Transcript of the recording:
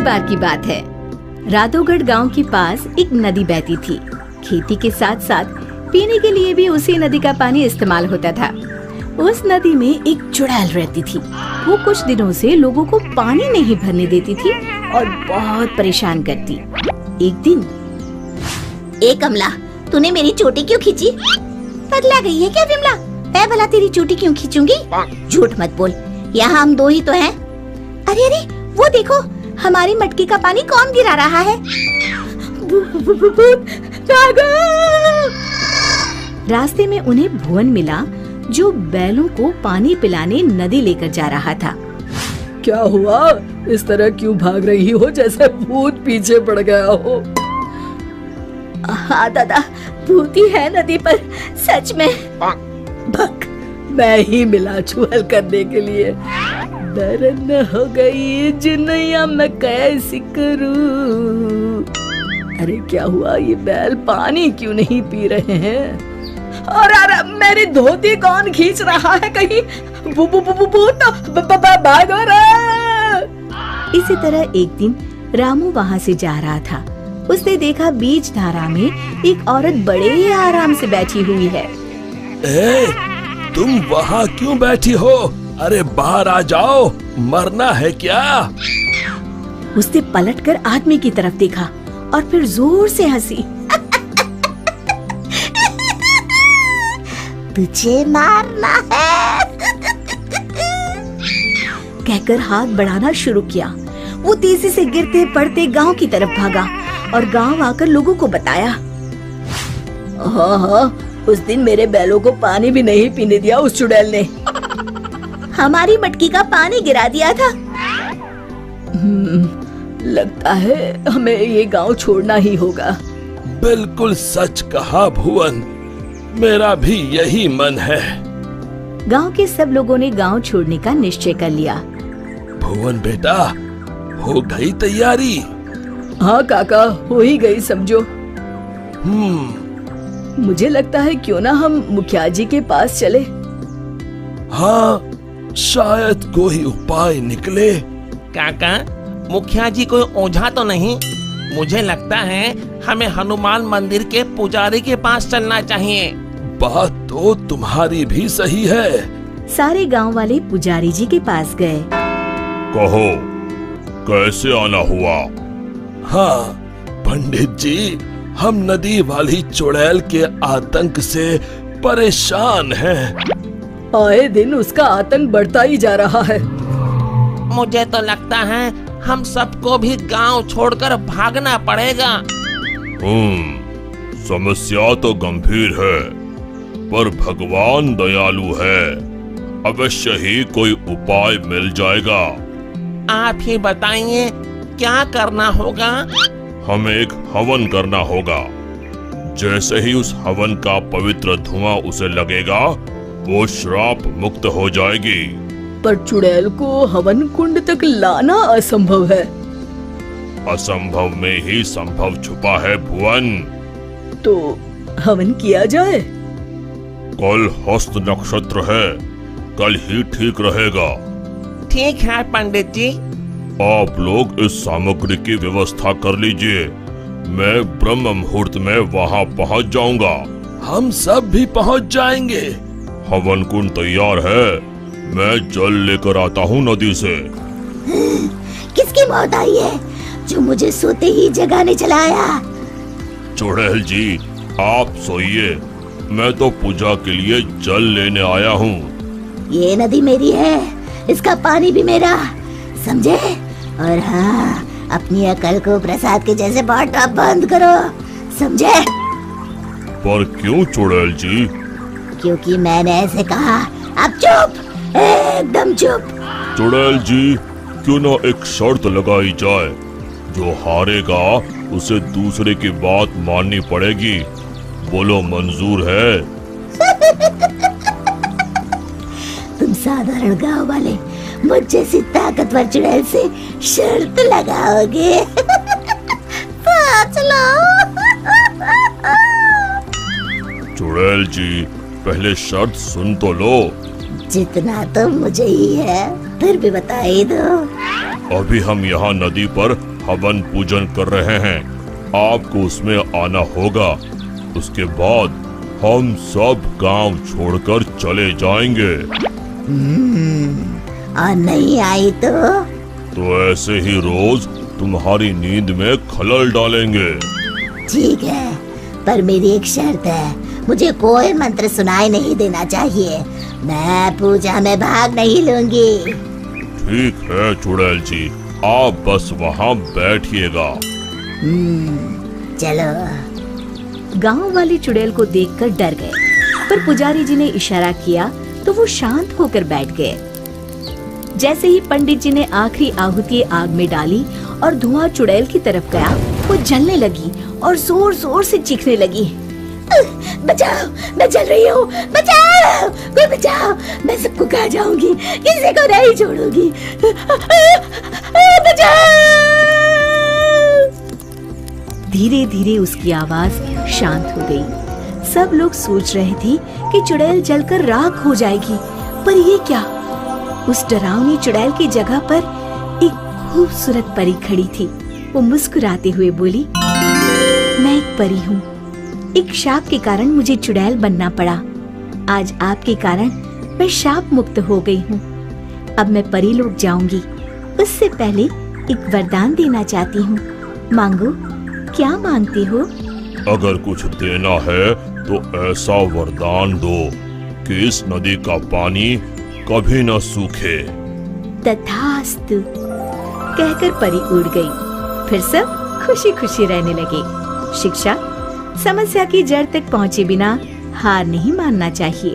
बार की बात है। राधोगढ़ गांव के पास एक नदी बहती थी। खेती के साथ साथ पीने के लिए भी उसी नदी का पानी इस्तेमाल होता था। उस नदी में एक चुड़ैल रहती थी। वो कुछ दिनों से लोगों को पानी नहीं भरने देती थी और बहुत परेशान करती। एक दिन, ए कमला, तूने मेरी चोटी क्यों खींची? पगला गई है क्या विमला? मैं भला तेरी चोटी क्यों खींचूंगी? झूठ मत बोल, यहाँ हम दो ही तो हैं। अरे अरे, वो देखो, हमारी मटकी का पानी कौन गिरा रहा है? रास्ते में उन्हें भुवन मिला, जो बैलों को पानी पिलाने नदी लेकर जा रहा था। क्या हुआ? इस तरह क्यों भाग रही हो जैसे भूत पीछे पड़ गया हो? हाँ दादा, भूत ही है नदी पर, सच में। भक, मैं ही मिला चुहल करने के लिए। दर्द हो गई जिनैया, मैं कैसी करूं? अरे क्या हुआ? ये बैल पानी क्यों नहीं पी रहे हैं? और अरे मेरी धोती कौन खींच रहा है? कहीं भूत भागो रे! इसी तरह एक दिन रामू वहाँ से जा रहा था। उसने देखा बीच धारा में एक औरत बड़े आराम से बैठी हुई है। ए, तुम वहाँ क्यों बैठी हो? अरे बाहर आ जाओ, मरना है क्या? उसने पलटकर आदमी की तरफ देखा और फिर जोर से हंसी। तुझे मारना है? कहकर हाथ बढ़ाना शुरू किया। वो तेजी से गिरते पड़ते गांव की तरफ भागा और गांव आकर लोगों को बताया। हाँ, उस दिन मेरे बैलों को पानी भी नहीं पीने दिया उस चुड़ैल ने। हमारी मटकी का पानी गिरा दिया था। लगता है हमें ये गांव छोड़ना ही होगा। बिल्कुल सच कहा भुवन, मेरा भी यही मन है। गांव के सब लोगों ने गांव छोड़ने का निश्चय कर लिया। भुवन बेटा, हो गई तैयारी? हाँ काका, हो ही गई समझो। मुझे लगता है क्यों ना हम मुखिया जी के पास चले। हाँ, शायद कोई उपाय निकले। काका, मुखिया जी कोई ओझा तो नहीं? मुझे लगता है हमें हनुमान मंदिर के पुजारी के पास चलना चाहिए। बात तो तुम्हारी भी सही है। सारे गांव वाले पुजारी जी के पास गए। कहो, कैसे आना हुआ? हाँ पंडित जी, हम नदी वाली चुड़ैल के आतंक से परेशान हैं। आए दिन उसका आतंक बढ़ता ही जा रहा है। मुझे तो लगता है हम सबको भी गांव छोड़कर भागना पड़ेगा। समस्या तो गंभीर है, पर भगवान दयालु है। अवश्य ही कोई उपाय मिल जाएगा। आप ही बताइए, क्या करना होगा? हमें एक हवन करना होगा। जैसे ही उस हवन का पवित्र धुआं उसे लगेगा, वो श्राप मुक्त हो जाएगी। पर चुड़ैल को हवन कुंड तक लाना असंभव है। असंभव में ही संभव छुपा है भुवन। तो हवन किया जाए। कल हस्त नक्षत्र है, कल ही ठीक रहेगा। ठीक है पंडित जी। आप लोग इस सामग्री की व्यवस्था कर लीजिए। मैं ब्रह्म मुहूर्त में वहाँ पहुँच जाऊंगा। हम सब भी पहुँच जाएंगे। हवन कुंड तैयार है, मैं जल लेकर आता हूँ नदी से। किसकी मौत आई है जो मुझे सोते ही जगाने चला आया? चुड़ैल जी, आप सोइए, मैं तो पूजा के लिए जल लेने आया हूँ। ये नदी मेरी है, इसका पानी भी मेरा, समझे? और हाँ, अपनी अकल को प्रसाद के जैसे बांटना बंद करो, समझे? पर क्यों चुड़ैल जी? क्योंकि मैंने ऐसे कहा। अब चुप, एकदम चुप। चुड़ैल जी, क्यों ना एक शर्त लगाई जाए। जो हारेगा उसे दूसरे की बात माननी पड़ेगी। बोलो, मंजूर है? तुम साधारण गांव वाले मुझ जैसी ताकतवर चुड़ैल से शर्त लगाओगे? चलो। चुड़ैल जी, पहले शर्त सुन तो लो। जितना तो मुझे ही है, फिर भी बता ही दो। अभी हम यहाँ नदी पर हवन पूजन कर रहे हैं, आपको उसमें आना होगा। उसके बाद हम सब गांव छोड़कर चले जाएंगे। और नहीं आई तो ऐसे ही रोज तुम्हारी नींद में खलल डालेंगे। ठीक है, पर मेरी एक शर्त है, मुझे कोई मंत्र सुनाई नहीं देना चाहिए। मैं पूजा में भाग नहीं लूंगी। ठीक है चुड़ैल जी, आप बस वहाँ बैठिएगा। चलो। गांव वाले चुड़ैल को देखकर डर गए, पर पुजारी जी ने इशारा किया तो वो शांत होकर बैठ गए। जैसे ही पंडित जी ने आखिरी आहुति आग में डाली और धुआं चुड़ैल की तरफ गया, वो जलने लगी और जोर जोर से चीखने लगी। बचाओ, मैं जल रही हूँ, बचाओ, कोई बचाओ, मैं सबको खा जाऊंगी, किसी को नहीं छोड़ूंगी, बचाओ। धीरे धीरे उसकी आवाज शांत हो गई। सब लोग सोच रहे थे कि चुड़ैल जलकर राख हो जाएगी, पर ये क्या? उस डरावनी चुड़ैल की जगह पर एक खूबसूरत परी खड़ी थी। वो मुस्कुराते हुए बोली, मैं एक परी हूँ। एक शाप के कारण मुझे चुड़ैल बनना पड़ा। आज आपके कारण मैं शाप मुक्त हो गई हूँ। अब मैं परी लोग जाऊंगी। उससे पहले एक वरदान देना चाहती हूँ। मांगो, क्या मांगती हो? अगर कुछ देना है तो ऐसा वरदान दो कि इस नदी का पानी कभी न सूखे। तथास्तु कहकर परी उड़ गई। फिर सब खुशी खुशी रहने लगे। शिक्षा, समस्या की जड़ तक पहुँचे बिना हार नहीं मानना चाहिए।